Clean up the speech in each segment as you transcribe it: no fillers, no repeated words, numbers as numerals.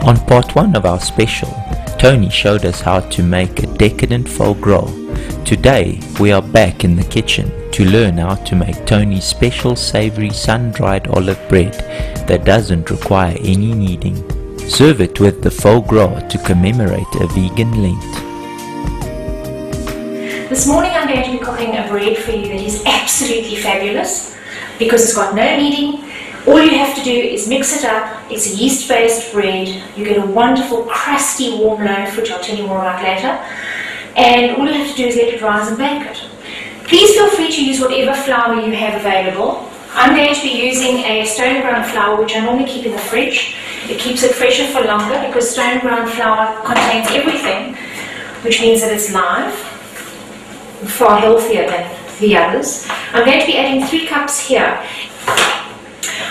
On part 1 of our special, Tony showed us how to make a decadent foie gras. Today we are back in the kitchen to learn how to make Tony's special savory sun-dried olive bread that doesn't require any kneading. Serve it with the foie gras to commemorate a vegan Lent. This morning I'm going to be cooking a bread for you that is absolutely fabulous because it's got no kneading. All you have to do is mix it up. It's a yeast-based bread. You get a wonderful crusty warm loaf, which I'll tell you more about later. And all you have to do is let it rise and bake it. Please feel free to use whatever flour you have available. I'm going to be using a stone ground flour, which I normally keep in the fridge. It keeps it fresher for longer because stone ground flour contains everything, which means that it's live, far healthier than the others. I'm going to be adding 3 cups here.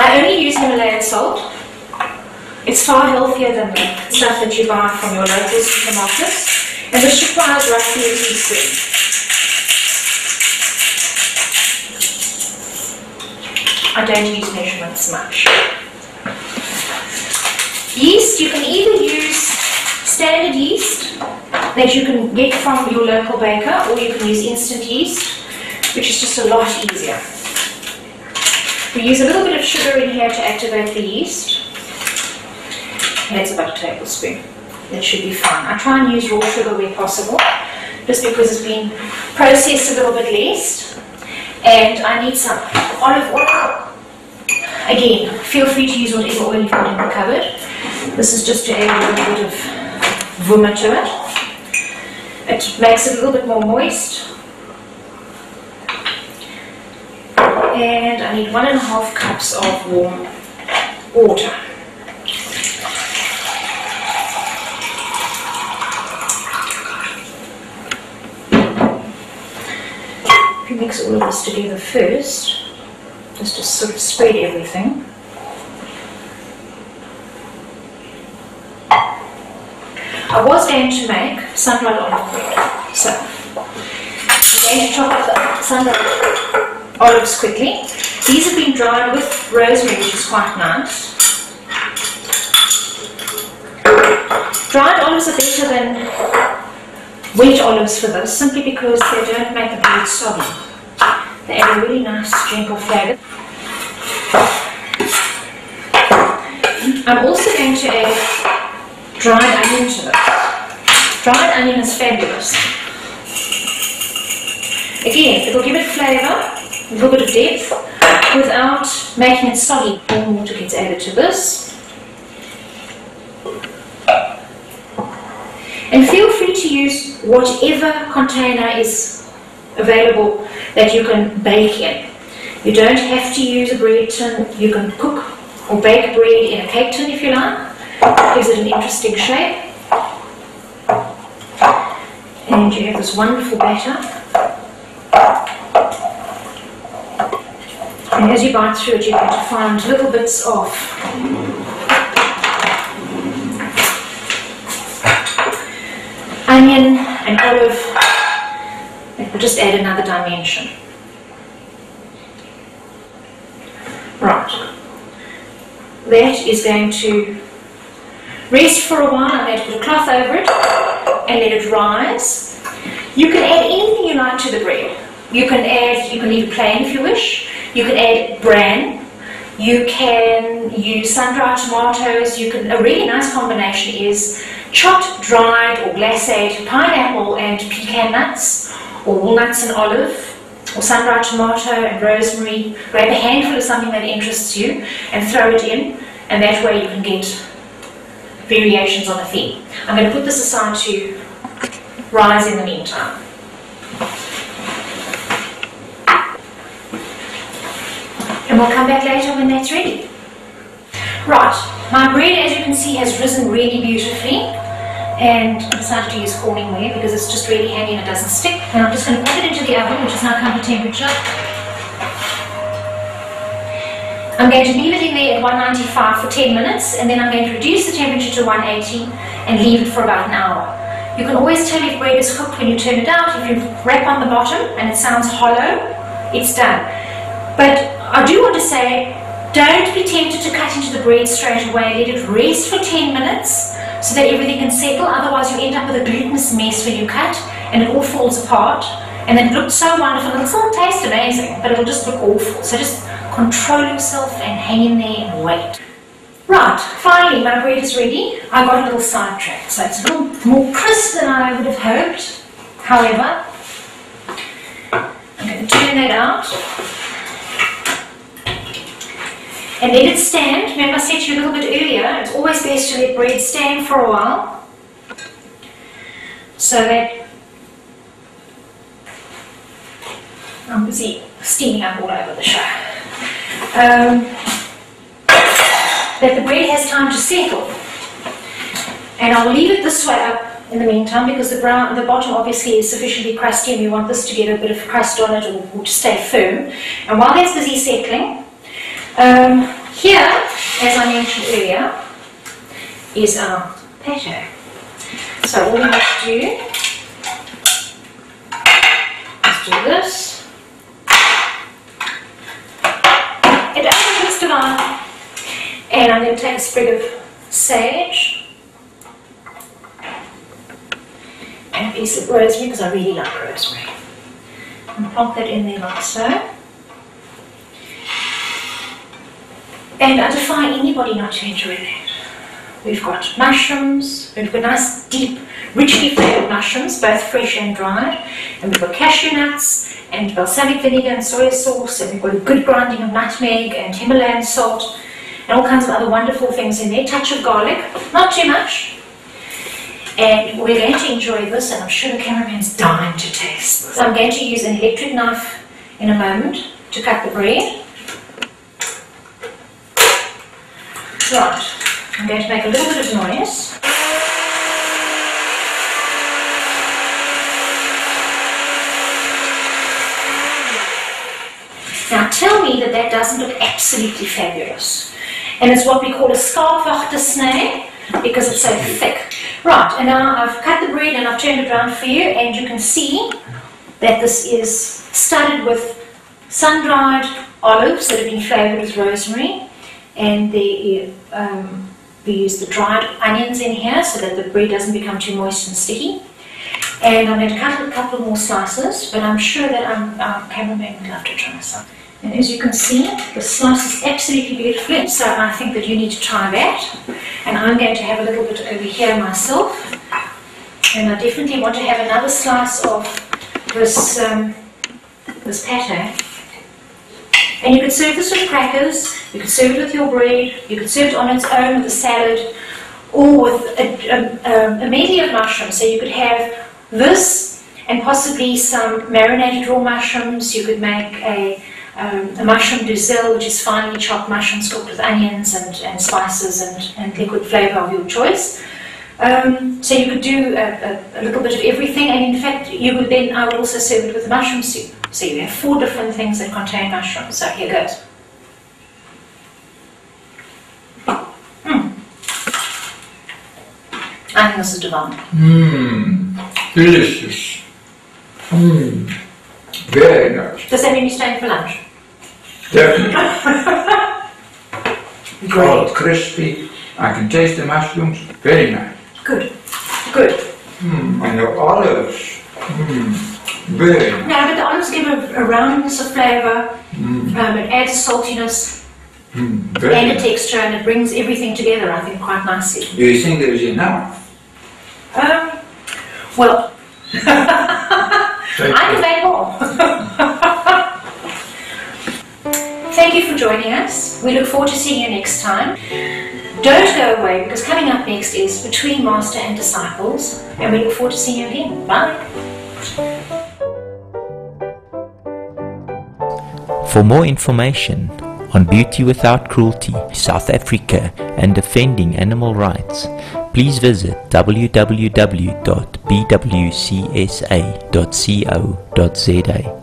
I only use Himalayan salt. It's far healthier than the stuff that you buy from your local supermarkets. And this requires roughly a teaspoon. I don't use measurements much. Yeast, you can either use standard yeast that you can get from your local baker, or you can use instant yeast, which is just a lot easier. We use a little bit of sugar in here to activate the yeast. That's about a tablespoon. That should be fine. I try and use raw sugar where possible, just because it's been processed a little bit less. And I need some olive oil. Again, feel free to use whatever oil you've got in the cupboard. This is just to add a little bit of vuma to it. It makes it a little bit more moist. And I need 1.5 cups of warm water. If you mix all of this together first, just to sort of spread everything. I was going to make sun-dried olive bread, so I'm going to chop up the sun-dried olives quickly. These have been dried with rosemary, which is quite nice. Dried olives are better than wet olives for this, simply because they don't make the bread soggy. They add a really nice gentle flavour. I'm also going to add dried onion to this. Dried onion is fabulous. Again, it will give it flavour, a little bit of depth, without making it soggy. Warm water gets added to this. And feel free to use whatever container is available that you can bake in. You don't have to use a bread tin. You can cook or bake bread in a cake tin if you like. It gives it an interesting shape. And you have this wonderful batter. And as you bite through it, you're going to find little bits of onion and olive that will just add another dimension. Right. That is going to rest for a while. I'm going to put a cloth over it and let it rise. You can add anything you like to the bread. You can leave it plain if you wish. You can add bran. You can use sun-dried tomatoes. A really nice combination is chopped, dried or glacéed pineapple and pecan nuts, or walnuts and olive, or sun-dried tomato and rosemary. Grab a handful of something that interests you and throw it in, and that way you can get variations on a theme. I'm going to put this aside to rise in the meantime. And we'll come back later when that's ready. Right, my bread, as you can see, has risen really beautifully. And I decided to use corning ware because it's just really handy and it doesn't stick. And I'm just going to put it into the oven, which is now come to temperature. I'm going to leave it in there at 195 for 10 minutes, and then I'm going to reduce the temperature to 180 and leave it for about an hour. You can always tell if bread is cooked when you turn it out. If you wrap on the bottom and it sounds hollow, it's done. But I do want to say Don't be tempted to cut into the bread straight away. Let it rest for 10 minutes so that everything can settle. Otherwise, you end up with a glutinous mess when you cut and it all falls apart. And it looks so wonderful. It'll still taste amazing, but it'll just look awful. So just control yourself and hang in there and wait. Right, finally, my bread is ready. I got a little sidetracked, so it's a little more crisp than I would have hoped. However, I'm going to turn that out and let it stand. Remember, I said to you a little bit earlier, it's always best to let bread stand for a while so that I'm busy steaming up all over the show. That the bread has time to settle. And I'll leave it this way up in the meantime because the bottom obviously is sufficiently crusty and we want this to get a bit of crust on it or to stay firm. And while that's busy settling, here, as I mentioned earlier, is our pate. So all we have to do is do this. It only looks divine. And I'm going to take a sprig of sage and a piece of rosemary because I really like rosemary. And plonk that in there like so. And I defy anybody not to enjoy that. We've got mushrooms, we've got nice, deep, richly flavoured mushrooms, both fresh and dried. And we've got cashew nuts and balsamic vinegar and soy sauce, and we've got a good grinding of nutmeg and Himalayan salt. And all kinds of other wonderful things in there. Touch of garlic, not too much. And we're going to enjoy this, and I'm sure the cameraman's dying to taste this. So I'm going to use an electric knife in a moment to cut the bread. Right, I'm going to make a little bit of noise. Now tell me that that doesn't look absolutely fabulous. And it's what we call a scarfwachte snee because it's so thick. Right, and now I've cut the bread and I've turned it around for you, and you can see that this is studded with sun-dried olives that have been flavoured with rosemary, and we use the dried onions in here so that the bread doesn't become too moist and sticky. And I'm going to cut a couple more slices, but I'm sure that our cameraman would love to try some. And as you can see, the slice is absolutely beautiful, so I think that you need to try that. And I'm going to have a little bit over here myself. And I definitely want to have another slice of this pate. And you could serve this with crackers, you could serve it with your bread, you could serve it on its own with a salad, or with a medley of mushrooms. So you could have this and possibly some marinated raw mushrooms. You could make a mushroom dusel, which is finely chopped mushrooms cooked with onions and spices and liquid flavour of your choice. So you could do a little bit of everything, and in fact I would also serve it with a mushroom soup. So you have 4 different things that contain mushrooms. So here goes. I think this is divine. Delicious. Very nice. Does that mean you're staying for lunch? Definitely. All crispy. I can taste the mushrooms. Very nice. Good. Good. And the olives. Very nice. Now, but the olives give a roundness of flavour. It adds saltiness and a texture, and it brings everything together, I think, quite nicely. Do you think there is enough? Well, I can make more. Thank you for joining us. We look forward to seeing you next time. Don't go away, because coming up next is Between Master and Disciples, and we look forward to seeing you again. Bye. For more information on Beauty Without Cruelty, South Africa, and defending animal rights, please visit www.bwcsa.co.za.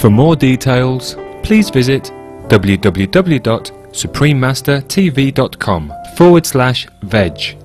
For more details, please visit www.suprememastertv.com/veg.